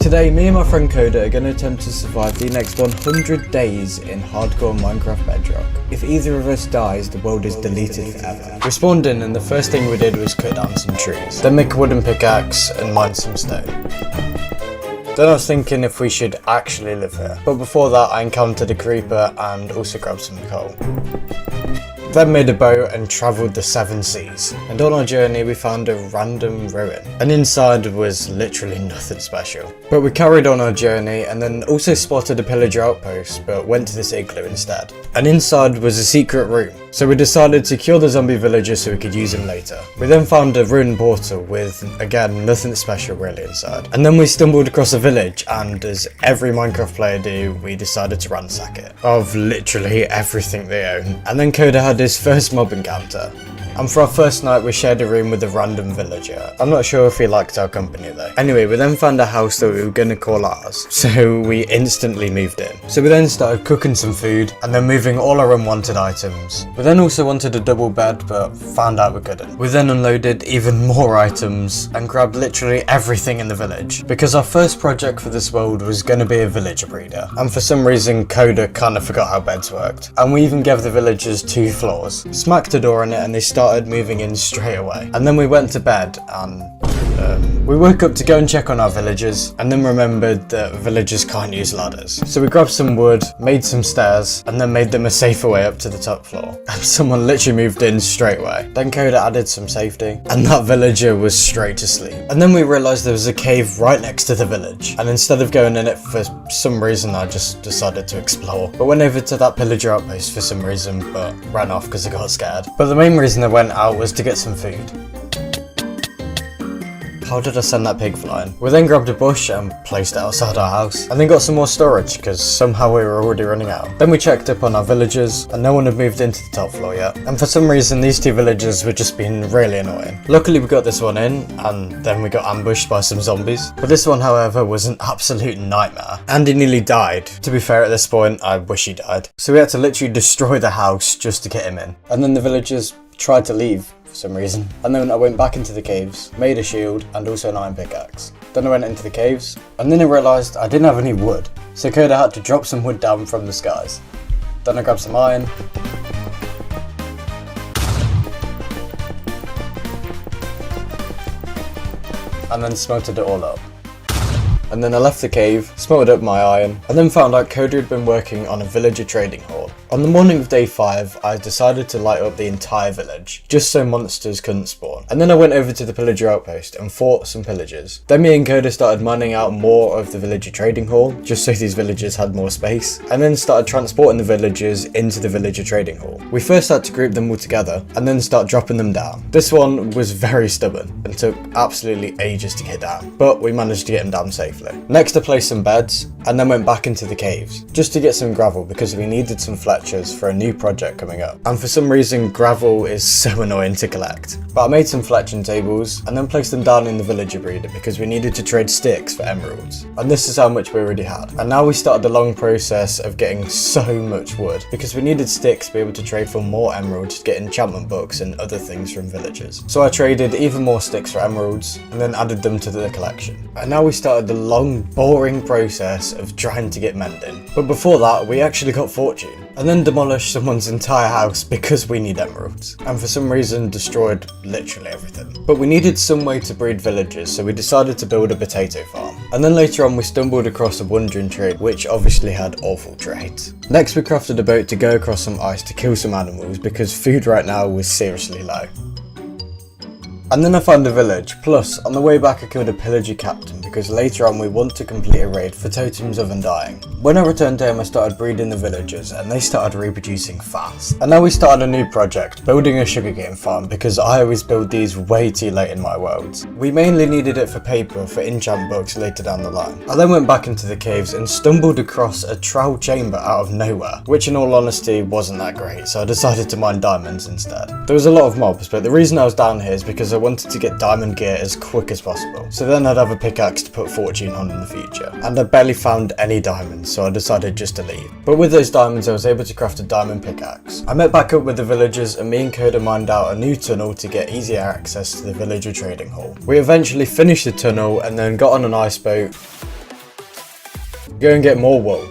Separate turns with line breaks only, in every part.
Today, me and my friend Coda are going to attempt to survive the next 100 days in hardcore Minecraft Bedrock. If either of us dies, the world is deleted forever. We spawned in and the first thing we did was cut down some trees, then make a wooden pickaxe and mine some stone. Then I was thinking if we should actually live here, but before that I encountered a creeper and also grabbed some coal. Then made a boat and travelled the 7 seas, and on our journey we found a random ruin, and inside was literally nothing special. But we carried on our journey and then also spotted a pillager outpost, but went to this igloo instead. And inside was a secret room, so we decided to kill the zombie villagers so we could use him later. We then found a ruined portal with, again, nothing special really inside. And then we stumbled across a village, and as every Minecraft player do, we decided to ransack it of literally everything they own. And then Coda had his first mob encounter. And for our first night we shared a room with a random villager. I'm not sure if he liked our company though. Anyway, we then found a house that we were going to call ours, so we instantly moved in. So we then started cooking some food and then moving all our unwanted items. We then also wanted a double bed but found out we couldn't. We then unloaded even more items and grabbed literally everything in the village, because our first project for this world was going to be a villager breeder, and for some reason Coda kind of forgot how beds worked. And we even gave the villagers 2 floors, smacked a door on it, and they started moving in straight away. And then we went to bed and we woke up to go and check on our villagers, and then remembered that villagers can't use ladders. So we grabbed some wood, made some stairs, and then made them a safer way up to the top floor. And someone literally moved in straight away. Then Coda added some safety, and that villager was straight to sleep. And then we realised there was a cave right next to the village, and instead of going in it for some reason, I just decided to explore. But went over to that pillager outpost for some reason, but ran off because I got scared. But the main reason I went out was to get some food. How did I send that pig flying? We then grabbed a bush and placed it outside our house, and then got some more storage because somehow we were already running out. Then we checked up on our villagers and no one had moved into the top floor yet, and for some reason these 2 villagers were just being really annoying. Luckily we got this one in, and then we got ambushed by some zombies. But this one, however, was an absolute nightmare, and he nearly died. To be fair, at this point I wish he died. So we had to literally destroy the house just to get him in. And then the villagers tried to leave for some reason. And then I went back into the caves, made a shield and also an iron pickaxe. Then I went into the caves, and then I realised I didn't have any wood, so Coda had to drop some wood down from the skies. Then I grabbed some iron, and then smelted it all up. And then I left the cave, smelted up my iron, and then found out Coda had been working on a villager trading hall. On the morning of day 5, I decided to light up the entire village, just so monsters couldn't spawn. And then I went over to the pillager outpost and fought some pillagers. Then me and Coda started mining out more of the villager trading hall, just so these villagers had more space, and then started transporting the villagers into the villager trading hall. We first had to group them all together, and then start dropping them down. This one was very stubborn, and took absolutely ages to get down, but we managed to get him down safely. Next I placed some beds, and then went back into the caves, just to get some gravel because we needed some fletchers for a new project coming up. And for some reason gravel is so annoying to collect. But I made some fletching tables, and then placed them down in the villager breeder because we needed to trade sticks for emeralds. And this is how much we already had. And now we started the long process of getting so much wood, because we needed sticks to be able to trade for more emeralds to get enchantment books and other things from villagers. So I traded even more sticks for emeralds, and then added them to the collection. And now we started the long, boring process of trying to get mending. But before that, we actually got fortune, and then demolished someone's entire house because we need emeralds, and for some reason destroyed literally everything. But we needed some way to breed villagers, so we decided to build a potato farm. And then later on we stumbled across a wandering tree, which obviously had awful traits. Next we crafted a boat to go across some ice to kill some animals, because food right now was seriously low. And then I found a village, plus on the way back I killed a pillager captain because later on we want to complete a raid for totems of undying. When I returned home I started breeding the villagers and they started reproducing fast. And now we started a new project, building a sugarcane farm, because I always build these way too late in my worlds. We mainly needed it for paper for enchant books later down the line. I then went back into the caves and stumbled across a trowel chamber out of nowhere, which in all honesty wasn't that great, so I decided to mine diamonds instead. There was a lot of mobs, but the reason I was down here is because I wanted to get diamond gear as quick as possible, so then I'd have a pickaxe to put fortune on in the future. And I barely found any diamonds, so I decided just to leave. But with those diamonds I was able to craft a diamond pickaxe. I met back up with the villagers and me and Coda mined out a new tunnel to get easier access to the villager trading hall. We eventually finished the tunnel and then got on an ice boat Go and get more wool.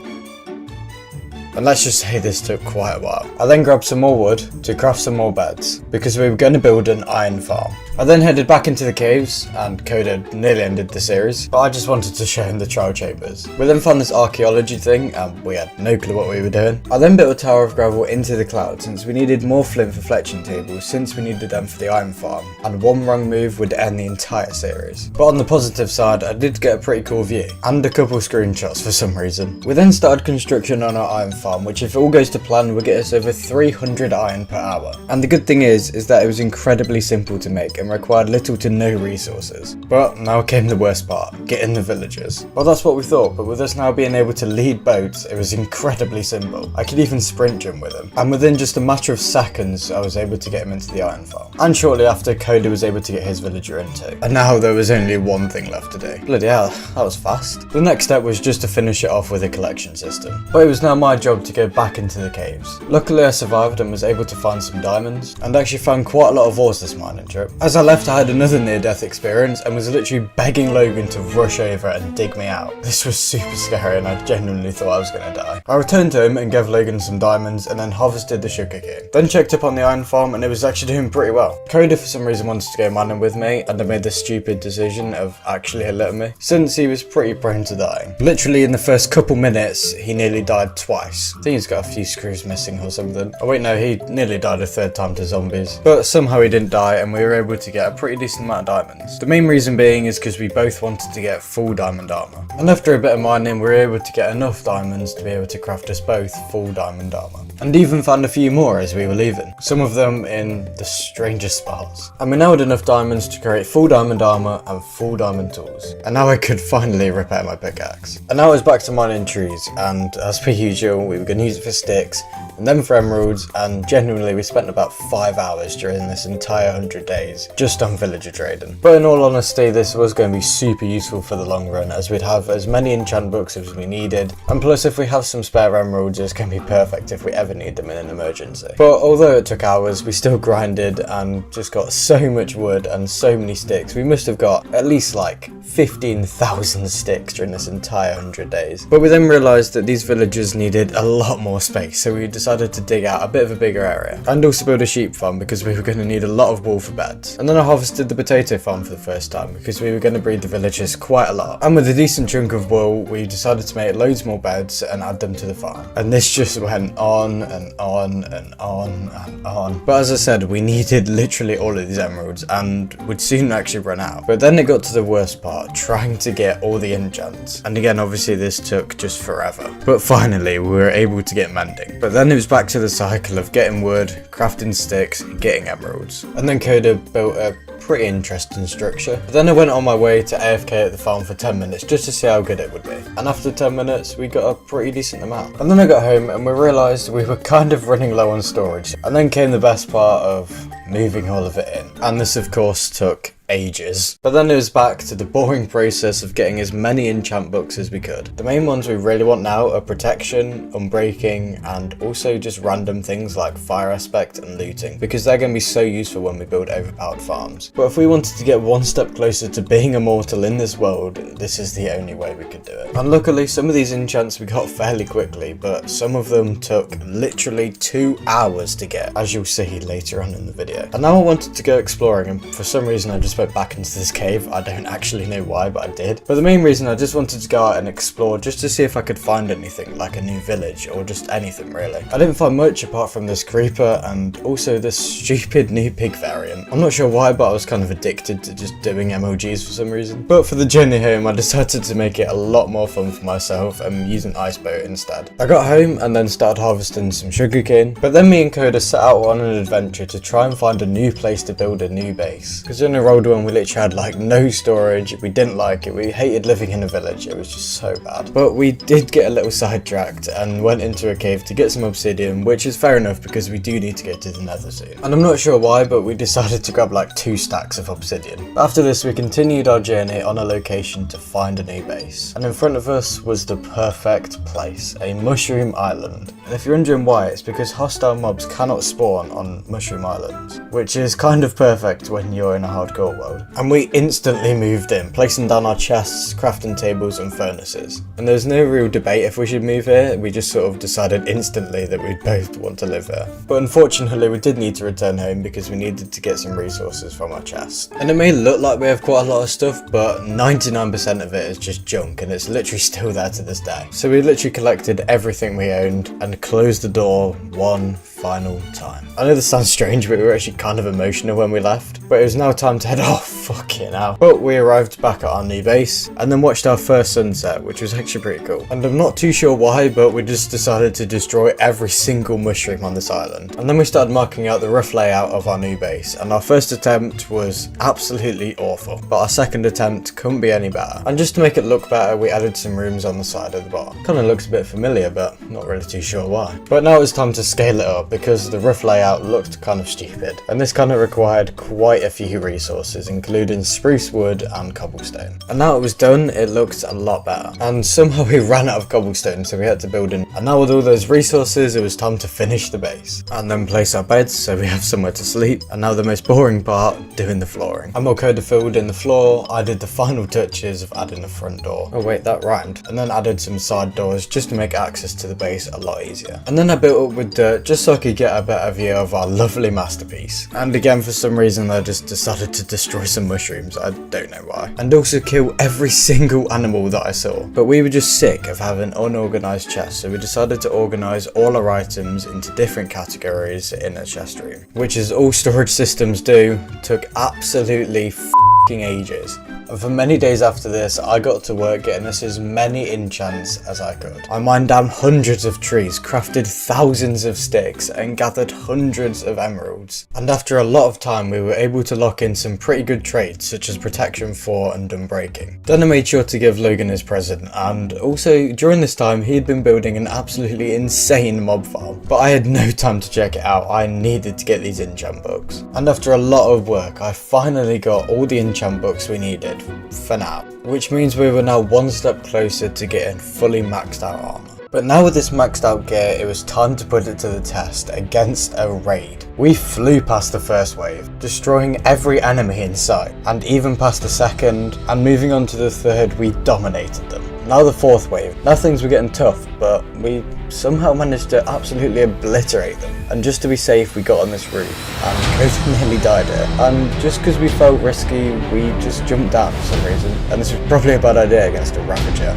And let's just say this took quite a while. I then grabbed some more wood to craft some more beds, because we were going to build an iron farm. I then headed back into the caves, and Coda nearly ended the series, but I just wanted to show him the trial chambers. We then found this archaeology thing, and we had no clue what we were doing. I then built a tower of gravel into the cloud, since we needed more flint for fletching tables, since we needed them for the iron farm, and one wrong move would end the entire series. But on the positive side, I did get a pretty cool view, and a couple screenshots for some reason. We then started construction on our iron farm, which if all goes to plan will get us over 300 iron per hour. And the good thing is that it was incredibly simple to make and required little to no resources. But now came the worst part, getting the villagers. Well, that's what we thought, but with us now being able to lead boats, it was incredibly simple. I could even sprint jump with them, and within just a matter of seconds I was able to get him into the iron farm. And shortly after, Coda was able to get his villager into. And now there was only one thing left to do. Bloody hell, that was fast. The next step was just to finish it off with a collection system. But it was now my job to go back into the caves. Luckily I survived and was able to find some diamonds, and actually found quite a lot of ores this mining trip. As I left, I had another near-death experience and was literally begging Logan to rush over and dig me out. This was super scary and I genuinely thought I was going to die. I returned home and gave Logan some diamonds and then harvested the sugarcane. Then checked up on the iron farm and it was actually doing pretty well. Coda for some reason wanted to go mining with me, and I made the stupid decision of actually letting me, since he was pretty prone to dying. Literally in the first couple minutes he nearly died twice. I think he's got a few screws missing or something. Oh wait, no, he nearly died a third time to zombies. But somehow he didn't die and we were able to get a pretty decent amount of diamonds. The main reason being is because we both wanted to get full diamond armor. And after a bit of mining we were able to get enough diamonds to be able to craft us both full diamond armor. And even found a few more as we were leaving. Some of them in the strangest spots. And we now had enough diamonds to create full diamond armor and full diamond tools. And now I could finally repair my pickaxe. And now it's back to mining trees, and as per usual we were going to use it for sticks and then for emeralds, and genuinely we spent about 5 hours during this entire 100 days just on villager trading. But in all honesty this was going to be super useful for the long run, as we'd have as many enchant books as we needed, and plus if we have some spare emeralds it's going to be perfect if we ever need them in an emergency. But although it took hours, we still grinded and just got so much wood and so many sticks. We must have got at least like 15,000 sticks during this entire 100 days. But we then realised that these villagers needed a lot more space, so we decided to dig out a bit of a bigger area and also build a sheep farm because we were going to need a lot of wool for beds. And then I harvested the potato farm for the first time because we were going to breed the villagers quite a lot. And with a decent chunk of wool we decided to make loads more beds and add them to the farm. And this just went on and on and on and on. But as I said, we needed literally all of these emeralds and would soon actually run out. But then it got to the worst part, trying to get all the enchants. And again, obviously this took just forever. But finally we were able to get mending. But then it was back to the cycle of getting wood, crafting sticks, and getting emeralds. And then Coda built a pretty interesting structure. But then I went on my way to AFK at the farm for 10 minutes just to see how good it would be. And after 10 minutes we got a pretty decent amount. And then I got home and we realised we were kind of running low on storage. And then came the best part of moving all of it in. And this of course took ages. But then it was back to the boring process of getting as many enchant books as we could. The main ones we really want now are protection, unbreaking, and also just random things like fire aspect and looting, because they're going to be so useful when we build overpowered farms. But if we wanted to get one step closer to being immortal in this world, this is the only way we could do it. And luckily some of these enchants we got fairly quickly, but some of them took literally 2 hours to get, as you'll see later on in the video. And now I wanted to go exploring, and for some reason I just went back into this cave. I don't actually know why, but I did. But the main reason, I just wanted to go out and explore just to see if I could find anything, like a new village or just anything really. I didn't find much apart from this creeper and also this stupid new pig variant. I'm not sure why, but I was kind of addicted to just doing MLGs for some reason. But for the journey home I decided to make it a lot more fun for myself and use an ice boat instead. I got home and then started harvesting some sugarcane, but then me and Coda set out on an adventure to try and find a new place to build a new base, because in a rolled one we literally had like no storage. We didn't like it. We hated living in a village. It was just so bad. But we did get a little sidetracked and went into a cave to get some obsidian, which is fair enough because we do need to go to the Nether soon. And I'm not sure why, but we decided to grab like 2 stacks of obsidian. After this we continued our journey on a location to find a new base, and in front of us was the perfect place, a mushroom island. And if you're wondering why, it's because hostile mobs cannot spawn on mushroom islands, which is kind of perfect when you're in a hardcore real world. And we instantly moved in, placing down our chests, crafting tables and furnaces. And there's no real debate if we should move here, we just sort of decided instantly that we'd both want to live here. But unfortunately we did need to return home because we needed to get some resources from our chest. And it may look like we have quite a lot of stuff, but 99% of it is just junk and it's literally still there to this day. So we literally collected everything we owned and closed the door one final time. I know this sounds strange, but we were actually kind of emotional when we left, but it was now time to head off. Fucking hell. But we arrived back at our new base and then watched our first sunset, which was actually pretty cool. And I'm not too sure why, but we just decided to destroy every single mushroom on this island. And then we started marking out the rough layout of our new base, and our first attempt was absolutely awful, but our second attempt couldn't be any better. And just to make it look better, we added some rooms on the side of the bar. Kind of looks a bit familiar, but not really too sure why. But now it's time to scale it up, because the rough layout looked kind of stupid, and this kind of required quite a few resources, including spruce wood and cobblestone. And now it was done, it looked a lot better, and somehow we ran out of cobblestone, so we had to build in. And now with all those resources, it was time to finish the base and then place our beds so we have somewhere to sleep. And now the most boring part, doing the flooring. And while Coda filled in the floor, I did the final touches of adding a front door. Oh wait, that rhymed. And then added some side doors just to make access to the base a lot easier. And then I built up with dirt just so I could get a better view of our lovely masterpiece. And again, for some reason I just decided to destroy some mushrooms, I don't know why. And also kill every single animal that I saw. But we were just sick of having unorganised chests, so we decided to organise all our items into different categories in a chest room. Which, as all storage systems do, took absolutely f***ing ages. And for many days after this, I got to work getting us as many enchants as I could. I mined down hundreds of trees, crafted thousands of sticks, and gathered hundreds of emeralds. And after a lot of time, we were able to lock in some pretty good traits, such as protection 4 and unbreaking. Then I made sure to give Logan his present, and also during this time, he had been building an absolutely insane mob farm. But I had no time to check it out, I needed to get these enchant books. And after a lot of work, I finally got all the enchant books we needed. For now, which means we were now one step closer to getting fully maxed out armor. But now with this maxed out gear, it was time to put it to the test against a raid. We flew past the first wave, destroying every enemy in sight, and even past the second, and moving on to the third, we dominated them. Now the fourth wave. Now things were getting tough, but we somehow managed to absolutely obliterate them. And just to be safe, we got on this roof, and Coda nearly died here. And just because we felt risky, we just jumped down for some reason. And this was probably a bad idea against a Ravager.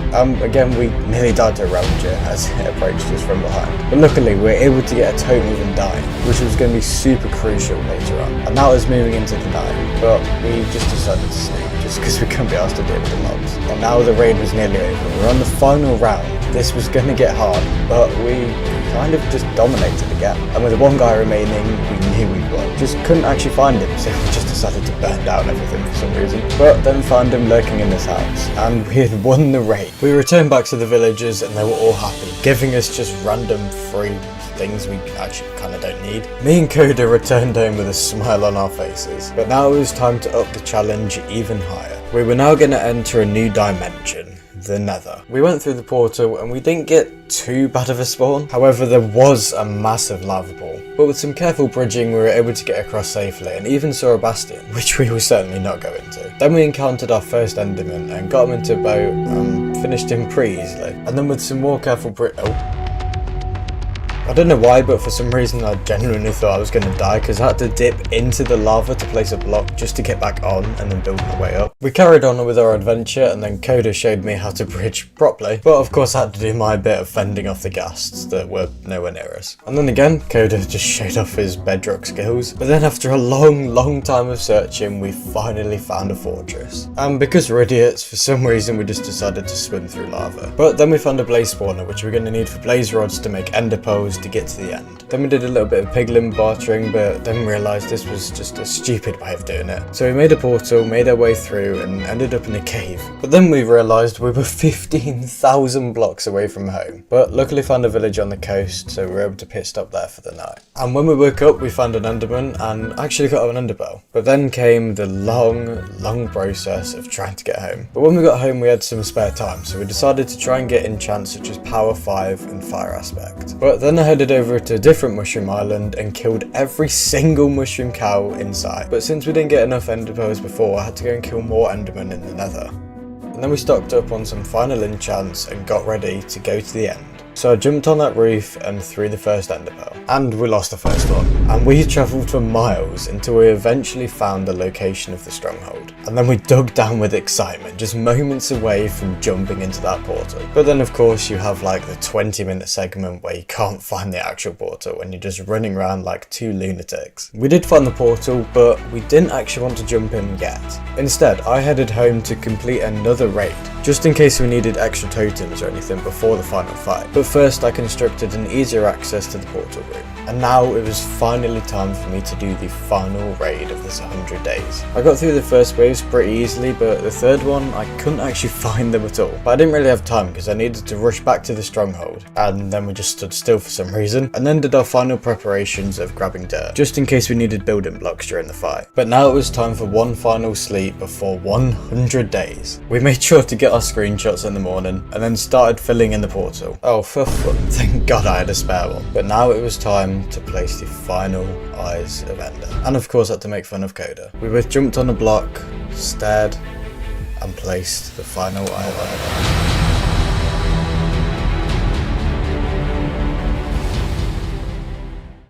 Again, we nearly died to a Ravager as it approached us from behind. But luckily, we were able to get a totem of undying, which was going to be super crucial later on. And now it's moving into the night, but we just decided to sleep, just because we couldn't be asked to deal with the mobs. And now the raid was nearly over. We were on the final round. This was going to get hard, but we kind of just dominated again. And with one guy remaining, we knew we'd won. Just couldn't actually find him, so we just decided to burn down everything for some reason. But then found him lurking in this house, and we had won the raid. We returned back to the villagers, and they were all happy, giving us just random free things we actually kind of don't need. Me and Coda returned home with a smile on our faces, but now it was time to up the challenge even higher. We were now going to enter a new dimension, the Nether. We went through the portal and we didn't get too bad of a spawn. However, there was a massive lava pool, but with some careful bridging we were able to get across safely and even saw a bastion, which we will certainly not go into. Then we encountered our first enderman and got him into a boat and finished him pretty easily. And then with some more careful I don't know why, but for some reason I genuinely thought I was going to die because I had to dip into the lava to place a block just to get back on and then build my way up. We carried on with our adventure and then Coda showed me how to bridge properly, but of course I had to do my bit of fending off the ghasts that were nowhere near us. And then again, Coda just showed off his bedrock skills, but then after a long time of searching, we finally found a fortress. And because we're idiots, for some reason we just decided to swim through lava. But then we found a blaze spawner, which we're going to need for blaze rods to make ender pearls to get to the end. Then we did a little bit of piglin bartering, but then realised this was just a stupid way of doing it. So we made a portal, made our way through and ended up in a cave. But then we realised we were 15,000 blocks away from home. But luckily found a village on the coast, so we were able to pit stop there for the night. And when we woke up, we found an enderman and actually got an enderpearl. But then came the long process of trying to get home. But when we got home, we had some spare time, so we decided to try and get enchants such as power 5 and fire aspect. But then I headed over to a different mushroom island and killed every single mushroom cow in sight. But since we didn't get enough ender pearls before, I had to go and kill more endermen in the nether. And then we stocked up on some final enchants and got ready to go to the end. So I jumped on that roof and threw the first ender pearl. And we lost the first one. And we travelled for miles until we eventually found the location of the stronghold. And then we dug down with excitement, just moments away from jumping into that portal. But then of course you have like the 20-minute segment where you can't find the actual portal and you're just running around like two lunatics. We did find the portal, but we didn't actually want to jump in yet. Instead, I headed home to complete another raid, just in case we needed extra totems or anything before the final fight. But first I constructed an easier access to the portal room. And now it was finally time for me to do the final raid of this 100 days. I got through the first waves pretty easily, but the third one I couldn't actually find them at all. But I didn't really have time because I needed to rush back to the stronghold, and then we just stood still for some reason, and then did our final preparations of grabbing dirt, just in case we needed building blocks during the fight. But now it was time for one final sleep before 100 days. We made sure to get our screenshots in the morning, and then started filling in the portal. Oh, for fun. Thank God I had a spare one. But now it was time to place the final Eyes of Ender. And of course I had to make fun of Coda. We both jumped on a block, stared, and placed the final Eye of Ender.